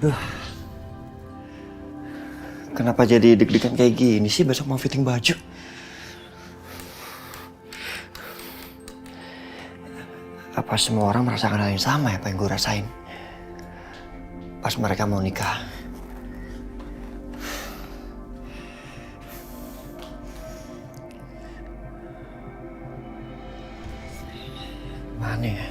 Duh, kenapa jadi deg-degan kayak gini sih besok mau fitting baju? Apa semua orang merasakan hal yang sama ya apa yang gue rasain pas mereka mau nikah? Mana ya?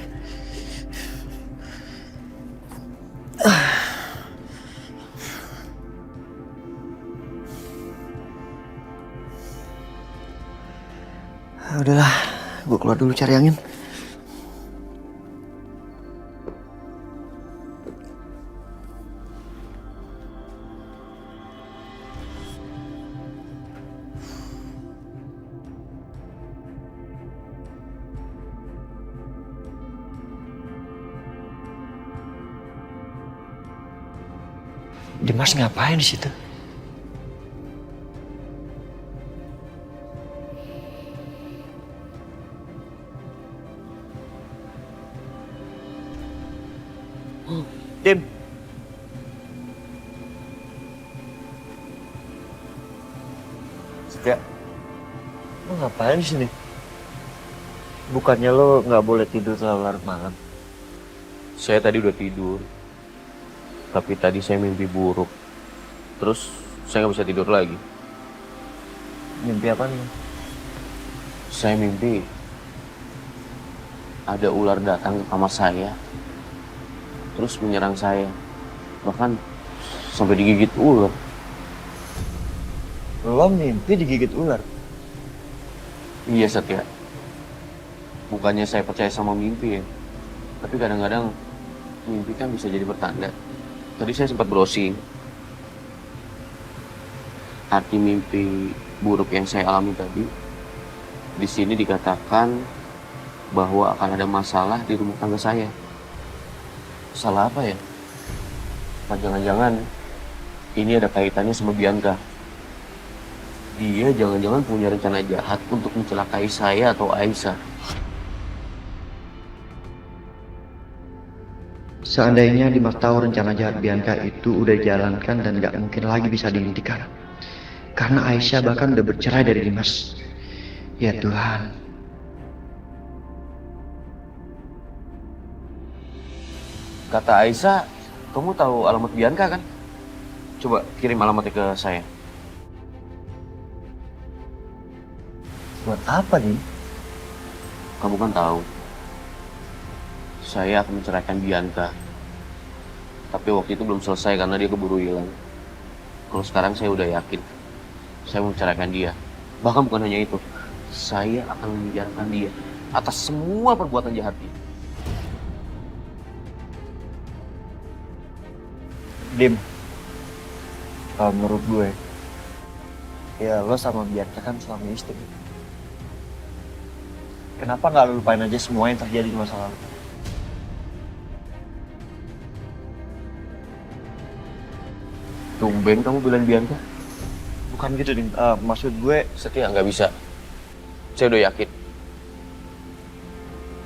Udahlah, gue keluar dulu cari angin. Dimas ngapain di situ? Dim. Setia, lo ngapain di sini? Bukannya lo nggak boleh tidur terlalu larut malam? Saya tadi udah tidur, tapi tadi saya mimpi buruk. Terus saya nggak bisa tidur lagi. Mimpi apa nih? Saya mimpi ada ular datang ke kamar saya, terus menyerang saya. Bahkan sampai digigit ular. Lo mimpi digigit ular? Iya, Satya. Bukannya saya percaya sama mimpi ya, tapi kadang-kadang mimpi kan bisa jadi pertanda. Tadi saya sempat browsing. Arti mimpi buruk yang saya alami tadi, di sini dikatakan bahwa akan ada masalah di rumah tangga saya. Salah apa ya? Apa jangan-jangan ini ada kaitannya sama Bianca? Dia jangan-jangan punya rencana jahat untuk mencelakai saya atau Aisyah. Seandainya Dimas tahu rencana jahat Bianca itu udah dijalankan dan gak mungkin lagi bisa dihentikan. Karena Aisyah bahkan udah bercerai dari Dimas. Ya Tuhan. Kata Aisyah, kamu tahu alamat Bianca kan? Coba kirim alamatnya ke saya. Buat apa nih? Kamu kan tahu, saya akan menceraikan Bianca. Tapi waktu itu belum selesai karena dia keburu hilang. Kalau sekarang saya udah yakin, saya mau menceraikan dia. Bahkan bukan hanya itu, saya akan membiarkan dia atas semua perbuatan jahatnya. Dim, kalau menurut gue, ya lo sama Bianca kan suami istri. Kenapa nggak lo lupain aja semua yang terjadi di masa lalu? Tumben kamu bilang Bianca. Bukan gitu, Dim. Maksud gue, Setia, nggak bisa. Saya udah yakin.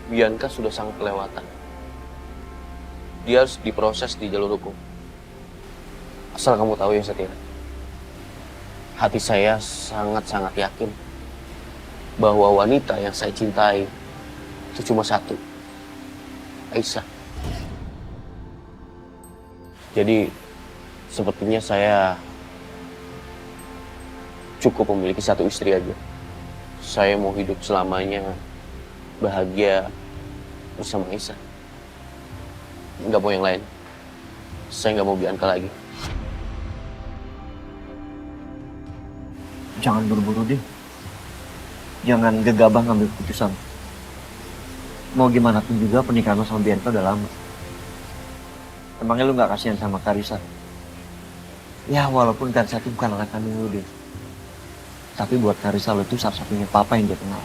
Bianca sudah sangat kelewatan. Dia harus diproses di jalur hukum. Asal kamu tahu ya, Setia. Hati saya sangat-sangat yakin bahwa wanita yang saya cintai itu cuma satu, Aisyah. Jadi sepertinya saya cukup memiliki satu istri aja. Saya mau hidup selamanya bahagia bersama Aisyah. Nggak mau yang lain. Saya nggak mau Bianca lagi. jangan buru-buru, Dim. Jangan gegabah ngambil keputusan. Mau gimana pun juga pernikahan lo sama Bianca udah lama. Emangnya lu nggak kasihan sama Karissa? Ya walaupun Karissa itu bukan anak kandung lu, Dim. Tapi buat Karissa lo itu satu-satunya papa yang dia kenal.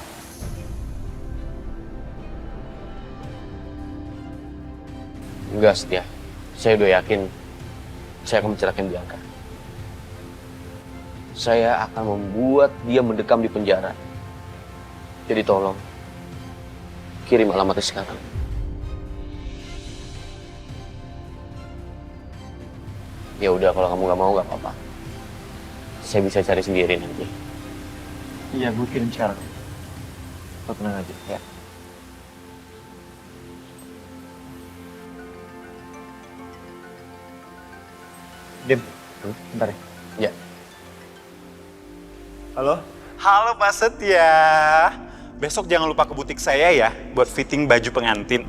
Enggak, Setia. Saya udah yakin saya akan menceraikan Bianca. Saya akan membuat dia mendekam di penjara. Jadi tolong, kirim alamatnya sekarang. Ya udah, kalau kamu nggak mau nggak apa-apa. Saya bisa cari sendiri nanti. Iya, gue kirim sekarang. Lo tenang aja, ya. Dim, bentar ya. Ya. Halo? Halo Pak Setia. Besok jangan lupa ke butik saya ya buat fitting baju pengantin.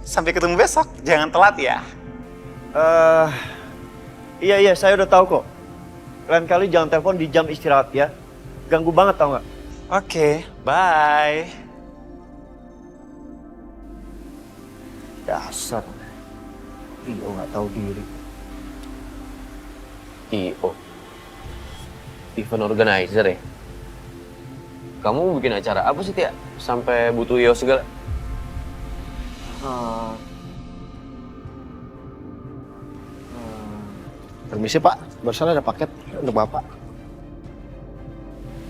Sampai ketemu besok, jangan telat ya. Iya, saya udah tahu kok. Lain kali jangan telepon di jam istirahat ya. Ganggu banget tau nggak? Oke, bye. Dasar. Iya, nggak tahu diri. IO. Event organizer ya? Kamu bikin acara apa sih, Tia? Sampai butuh IO segala? Permisi Pak, barusan ada paket untuk Bapak.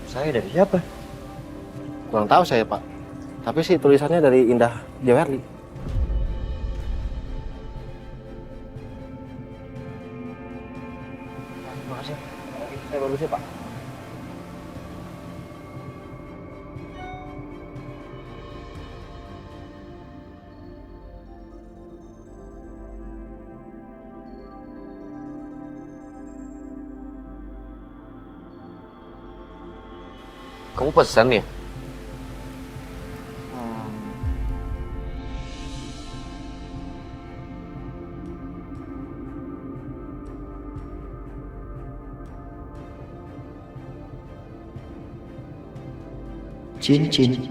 Saya dari siapa? Kurang tahu saya Pak, tapi sih tulisannya dari Indah Jewerli. Terima kasih. Saya bagus ya Pak. Kamu pesan ya? Cincin.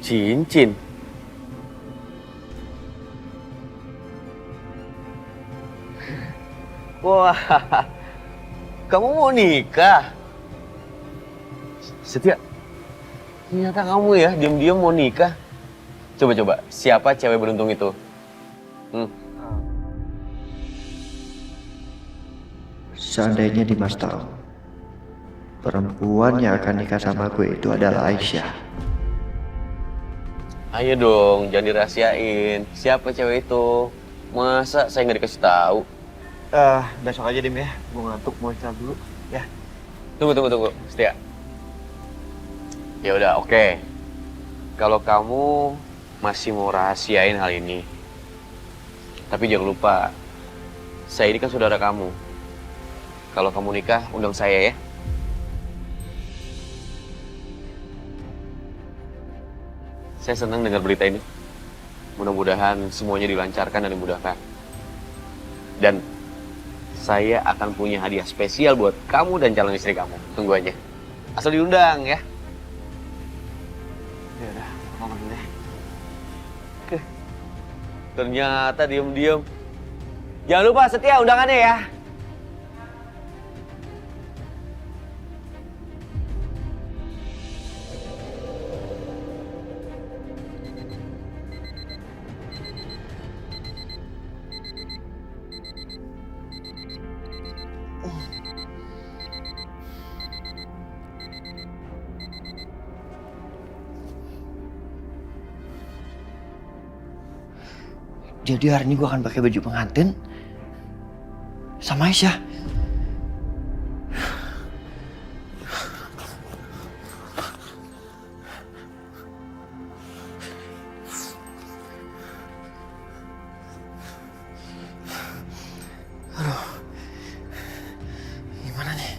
Cincin? Wah, kamu mau nikah? Setia, ternyata kamu ya diam-diam mau nikah. Coba-coba, siapa cewek beruntung itu? Seandainya Dimas tahu perempuan yang akan nikah sama gue itu adalah Aisyah. Ayo dong, jangan dirahasiain. Siapa cewek itu? Masa saya nggak dikasih tahu? Besok aja Dim ya. Gue ngantuk, mau istirahat dulu. Ya. Tunggu, Setia. Ya udah, oke. Kalau kamu masih mau rahasiain hal ini, tapi jangan lupa, saya ini kan saudara kamu. Kalau kamu nikah, undang saya ya. Saya senang dengar berita ini. Mudah-mudahan semuanya dilancarkan dan dimudahkan. Dan saya akan punya hadiah spesial buat kamu dan calon istri kamu. Tunggu aja. Asal diundang ya. Ya udah, ngomong dulu deh. Ternyata diem-diem. Jangan lupa Setia undangannya ya. Jadi hari ini gue akan pakai baju pengantin sama Aisyah. Aduh, gimana nih?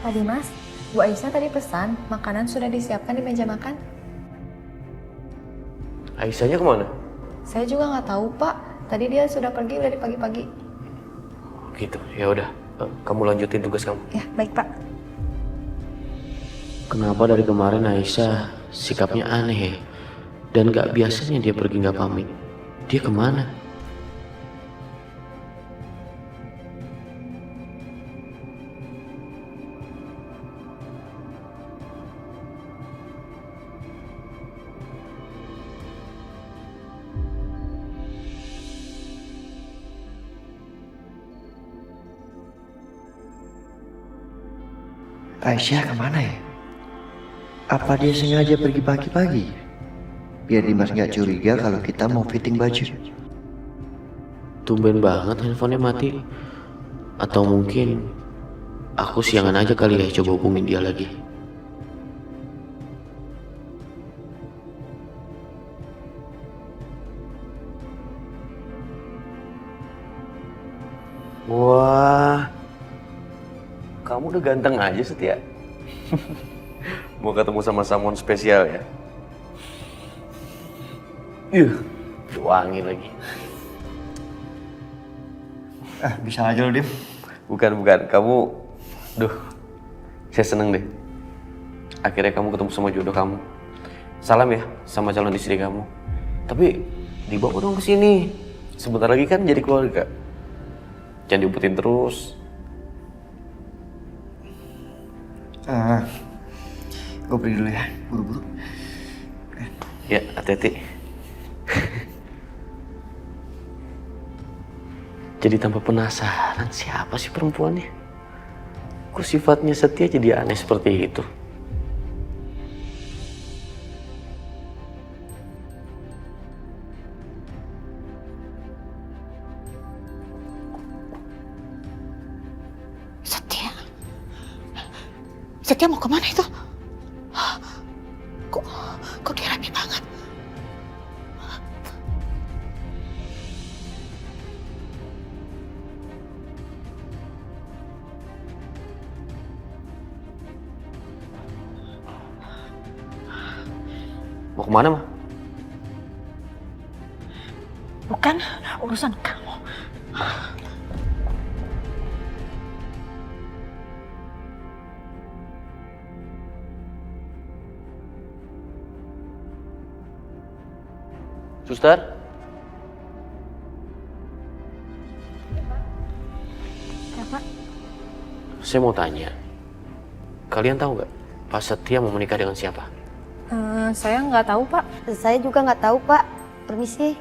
Pak Dimas, Bu Aisyah tadi pesan makanan sudah disiapkan di meja makan. Aisyahnya kemana? Saya juga nggak tahu Pak, tadi dia sudah pergi dari pagi-pagi. Gitu, ya udah. Kamu lanjutin tugas kamu. Ya, baik Pak. Kenapa dari kemarin Aisyah sikapnya aneh ya? Dan gak biasanya dia pergi gak pamit. Dia kemana? Aisyah kemana ya? Apa dia sengaja pergi pagi-pagi? Biar Dimas nggak curiga kalau kita mau fitting baju. Tumben banget handphonenya mati. Atau mungkin aku siangan aja kali ya coba hubungin dia lagi. Wah, kamu udah ganteng aja Setia. Mau ketemu sama someone spesial ya? Wangi lagi. Bisa aja lo, Dim. Bukan. Kamu, saya seneng deh. Akhirnya kamu ketemu sama jodoh kamu. Salam ya sama calon istri kamu. Tapi dibawa dong ke sini. Sebentar lagi kan jadi keluarga. Jangan diumpetin terus. Gue pergi dulu ya, buru-buru. Ya, hati-hati. Jadi tambah penasaran siapa sih perempuannya? Kok sifatnya Setia jadi aneh seperti itu? Setia mau kemana itu? Kok dia rapi banget? Mau kemana, Ma? Bukan urusan kamu. Suster? Ya Pak. Saya mau tanya. Kalian tahu nggak Pak Setia mau menikah dengan siapa? Saya nggak tahu Pak. Saya juga nggak tahu, Pak. Permisi.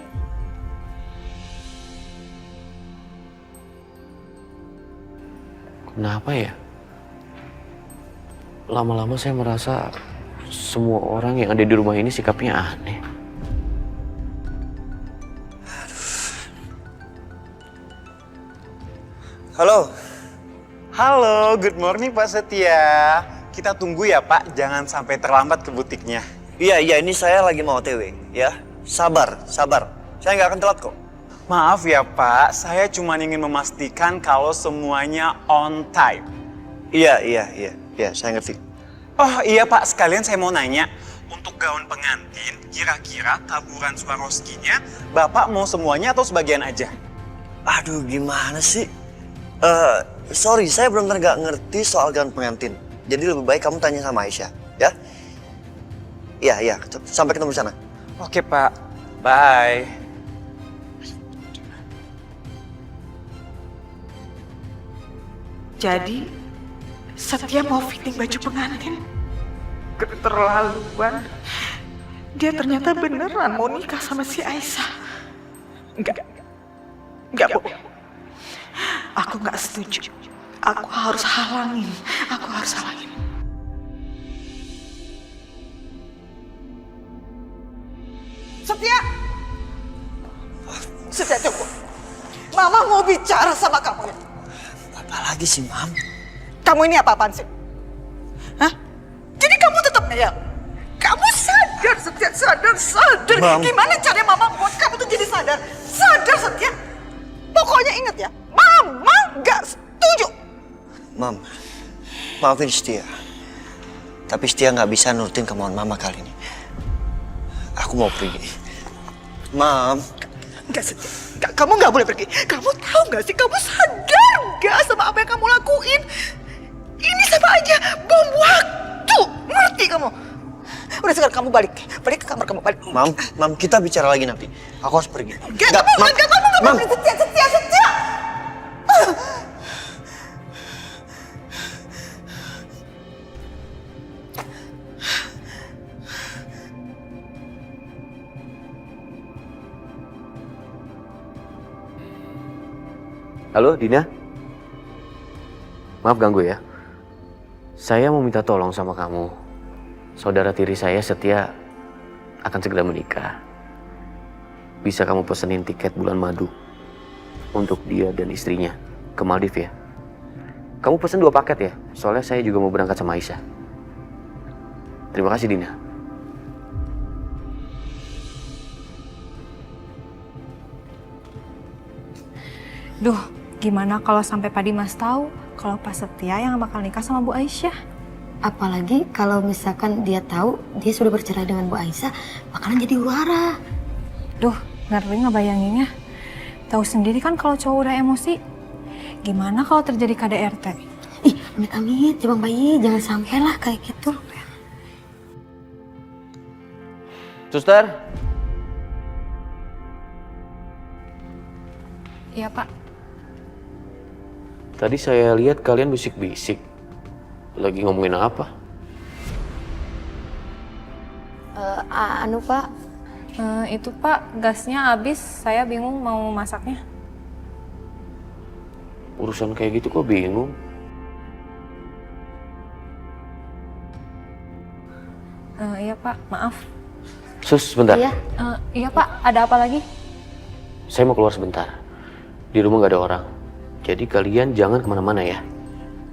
Kenapa ya? Lama-lama saya merasa semua orang yang ada di rumah ini sikapnya aneh. Halo, good morning Pak Setia. Kita tunggu ya Pak, jangan sampai terlambat ke butiknya. Iya, ini saya lagi mau OTW, ya. Sabar. Saya nggak akan telat kok. Maaf ya Pak, saya cuma ingin memastikan kalau semuanya on time. Iya, saya ngerti. Oh iya Pak, sekalian saya mau nanya. Untuk gaun pengantin, kira-kira taburan Swarovski-nya Bapak mau semuanya atau sebagian aja? Aduh, gimana sih? Sorry, saya benar-benar nggak ngerti soal gaun pengantin. Jadi lebih baik kamu tanya sama Aisyah, ya? Iya, sampai ketemu di sana. Oke Pak, bye. Jadi, Setia mau fitting baju pengantin? Keterlaluan. Dia ternyata beneran mau nikah sama si Aisyah. Enggak, Bu. Aku nggak setuju. Aku harus halangin. Setia, tunggu. Mama mau bicara sama kamu. Apa lagi sih, Mam? Kamu ini apa-apaan sih? Hah? Jadi kamu tetap ngeyel? Kamu sadar, Setia, sadar. Mam. Gimana caranya Mama buat kamu tuh jadi sadar? Sadar, Setia. Pokoknya ingat ya, Mama nggak setuju. Mam, Maafin Setia. Tapi Setia nggak bisa nurutin kemauan Mama kali ini. Aku mau pergi. Mam. Enggak, Setia. Kamu nggak boleh pergi. Kamu tahu nggak sih? Kamu sadar nggak sama apa yang kamu lakuin? Ini sama aja bom waktu. Ngerti kamu? Udah sekarang kamu balik. Balik ke kamar kamu, balik. Mam, kita bicara lagi nanti. Aku harus pergi. Enggak, kamu nggak boleh. Setia. Halo, Dina? Maaf ganggu ya. Saya mau minta tolong sama kamu. Saudara tiri saya Setia akan segera menikah. Bisa kamu pesenin tiket bulan madu untuk dia dan istrinya ke Maldives ya. Kamu pesen 2 paket ya, soalnya saya juga mau berangkat sama Aisyah. Terima kasih, Dina. Duh, gimana kalau sampai Pak Dimas tahu kalau Pak Setia yang bakal nikah sama Bu Aisyah? Apalagi kalau misalkan dia tahu dia sudah bercerai dengan Bu Aisyah, bakalan jadi huru-hara. Duh, ngeri ngebayanginnya. Tahu sendiri kan kalau cowok udah emosi. Gimana kalau terjadi KDRT? Ih, amit-amit, Bang Bayi, jangan sampai lah kayak gitu. Suster? Iya, Pak. Tadi saya lihat kalian bisik-bisik. Lagi ngomongin apa? Anu Pak, Itu Pak, gasnya habis. Saya bingung mau masaknya. Urusan kayak gitu kok bingung? Iya Pak, maaf. Sus, sebentar. iya. Iya Pak, ada apa lagi? Saya mau keluar sebentar. Di rumah nggak ada orang. Jadi kalian jangan kemana-mana ya.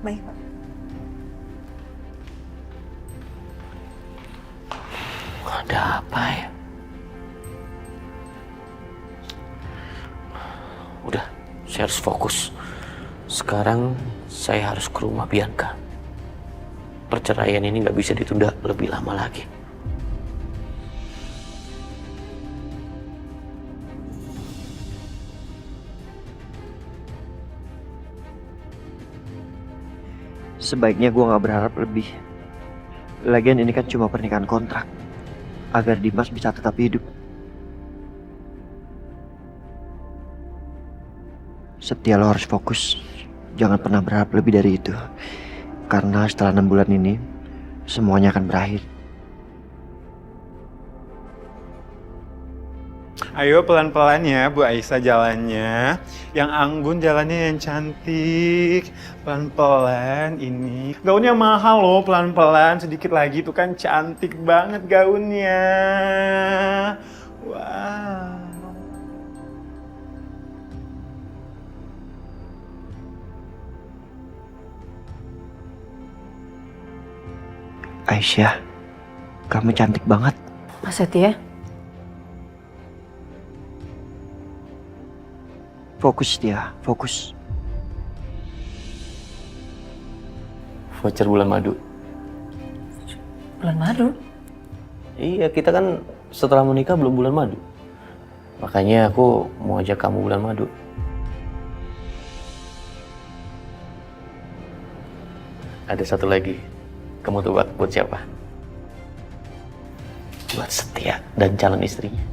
Baik Pak. Ada apa ya? Udah, saya harus fokus. Sekarang saya harus ke rumah Bianca. Perceraian ini nggak bisa ditunda lebih lama lagi. Sebaiknya gue nggak berharap lebih. Lagian ini kan cuma pernikahan kontrak. Agar Dimas bisa tetap hidup. Setia, lo harus fokus. Jangan pernah berharap lebih dari itu. Karena setelah 6 bulan ini, semuanya akan berakhir. Ayo pelan-pelan ya Bu Aisyah jalannya. Yang anggun jalannya yang cantik. Pelan-pelan ini. Gaunnya mahal loh, pelan-pelan. Sedikit lagi tuh kan cantik banget gaunnya. Wow. Aisyah, kamu cantik banget. Mas Setia? Fokus dia, fokus. Voucher bulan madu. Bulan madu? Iya, kita kan setelah menikah belum bulan madu. Makanya aku mau ajak kamu bulan madu. Ada satu lagi. Kamu tebak buat siapa? Buat Setia dan calon istrinya.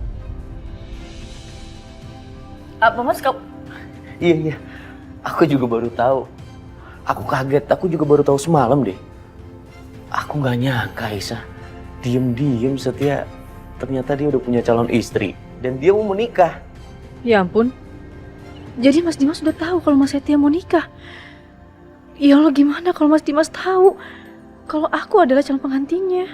Apa Mas kau? Iya. Aku juga baru tahu. Aku kaget. Aku juga baru tahu semalam deh. Aku nggak nyangka, Aisyah. Diem-diem Setia. Ternyata dia udah punya calon istri. Dan dia mau menikah. Ya ampun. Jadi Mas Dimas udah tahu kalau Mas Setia mau nikah. Ya Allah, gimana kalau Mas Dimas tahu kalau aku adalah calon pengantinnya?